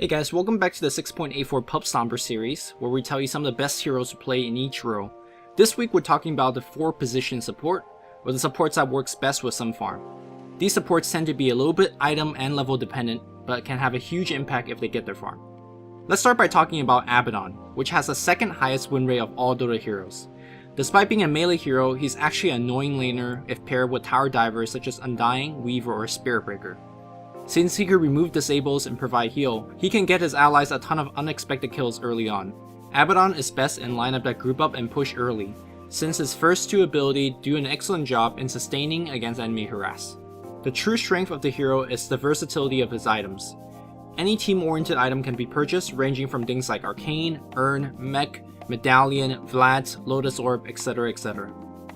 Hey guys, welcome back to the 6.84 Pub Stompers series, where we tell you some of the best heroes to play in each row. This week we're talking about the 4 position support, or the supports that works best with some farm. These supports tend to be a little bit item and level dependent, but can have a huge impact if they get their farm. Let's start by talking about Abaddon, which has the second highest win rate of all Dota heroes. Despite being a melee hero, he's actually an annoying laner if paired with tower divers such as Undying, Weaver, or Spirit Breaker. Since he can remove disables and provide heal, he can get his allies a ton of unexpected kills early on. Abaddon is best in lineup that group up and push early, since his first 2 abilities do an excellent job in sustaining against enemy harass. The true strength of the hero is the versatility of his items. Any team-oriented item can be purchased, ranging from things like Arcane, Urn, Mech, Medallion, Vlad's, Lotus Orb, etc, etc.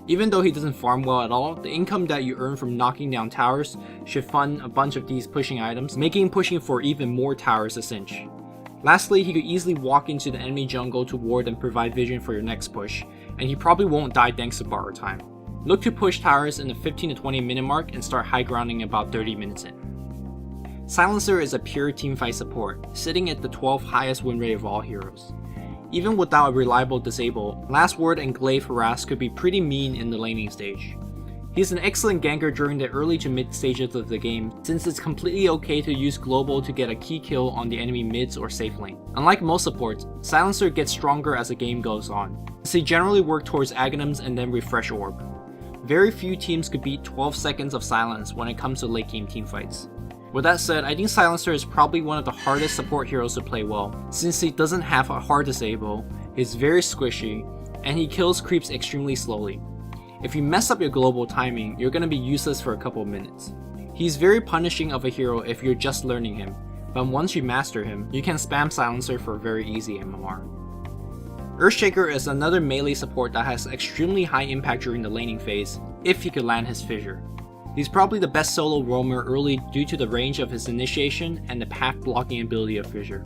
Even though he doesn't farm well at all, the income that you earn from knocking down towers should fund a bunch of these pushing items, making pushing for even more towers a cinch. Lastly, he could easily walk into the enemy jungle to ward and provide vision for your next push, and he probably won't die thanks to borrow time. Look to push towers in the 15 to 20 minute mark and start high grounding about 30 minutes in. Silencer is a pure teamfight support, sitting at the 12th highest win rate of all heroes. Even without a reliable disable, Last Word and Glaive Harass could be pretty mean in the laning stage. He's an excellent ganker during the early to mid stages of the game, since it's completely okay to use Global to get a key kill on the enemy mids or safe lane. Unlike most supports, Silencer gets stronger as the game goes on, since they generally work towards Aghanim's and then Refresh Orb. Very few teams could beat 12 seconds of silence when it comes to late game teamfights. With that said, I think Silencer is probably one of the hardest support heroes to play well, since he doesn't have a hard disable, he's very squishy, and he kills creeps extremely slowly. If you mess up your global timing, you're gonna be useless for a couple of minutes. He's very punishing of a hero if you're just learning him, but once you master him, you can spam Silencer for a very easy MMR. Earthshaker is another melee support that has extremely high impact during the laning phase, if he could land his fissure. He's probably the best solo roamer early due to the range of his initiation and the path blocking ability of Fissure.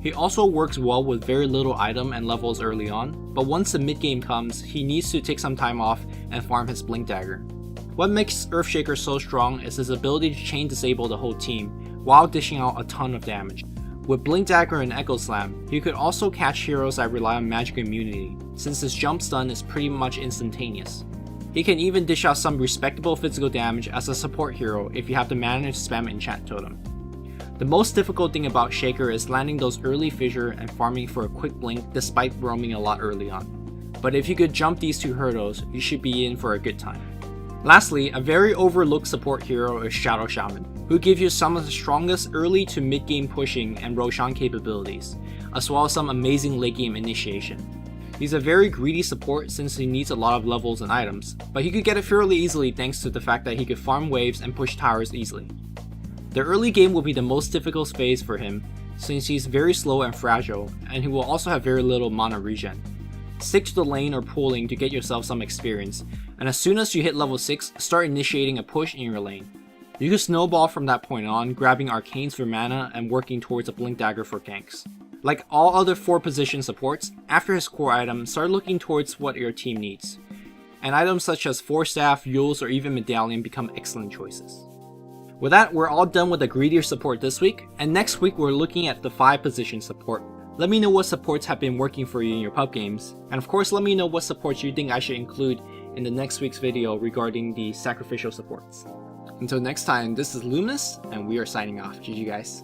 He also works well with very little item and levels early on, but once the mid game comes, he needs to take some time off and farm his Blink Dagger. What makes Earthshaker so strong is his ability to chain disable the whole team, while dishing out a ton of damage. With Blink Dagger and Echo Slam, he could also catch heroes that rely on magic immunity, since his jump stun is pretty much instantaneous. He can even dish out some respectable physical damage as a support hero if you have the mana to spam Enchant Totem. The most difficult thing about Shaker is landing those early fissure and farming for a quick blink despite roaming a lot early on. But if you could jump these 2 hurdles, you should be in for a good time. Lastly, a very overlooked support hero is Shadow Shaman, who gives you some of the strongest early to mid game pushing and Roshan capabilities, as well as some amazing late game initiation. He's a very greedy support since he needs a lot of levels and items, but he could get it fairly easily thanks to the fact that he could farm waves and push towers easily. The early game will be the most difficult phase for him, since he's very slow and fragile, and he will also have very little mana regen. Stick to the lane or pooling to get yourself some experience, and as soon as you hit level 6, start initiating a push in your lane. You can snowball from that point on, grabbing arcanes for mana and working towards a Blink Dagger for ganks. Like all other 4 position supports, after his core item, start looking towards what your team needs. And items such as Force Staff, Yules, or even Medallion become excellent choices. With that, we're all done with the greedier support this week, and next week we're looking at the 5 position support. Let me know what supports have been working for you in your pub games, and of course let me know what supports you think I should include in the next week's video regarding the sacrificial supports. Until next time, this is Luminous, and we are signing off. GG guys.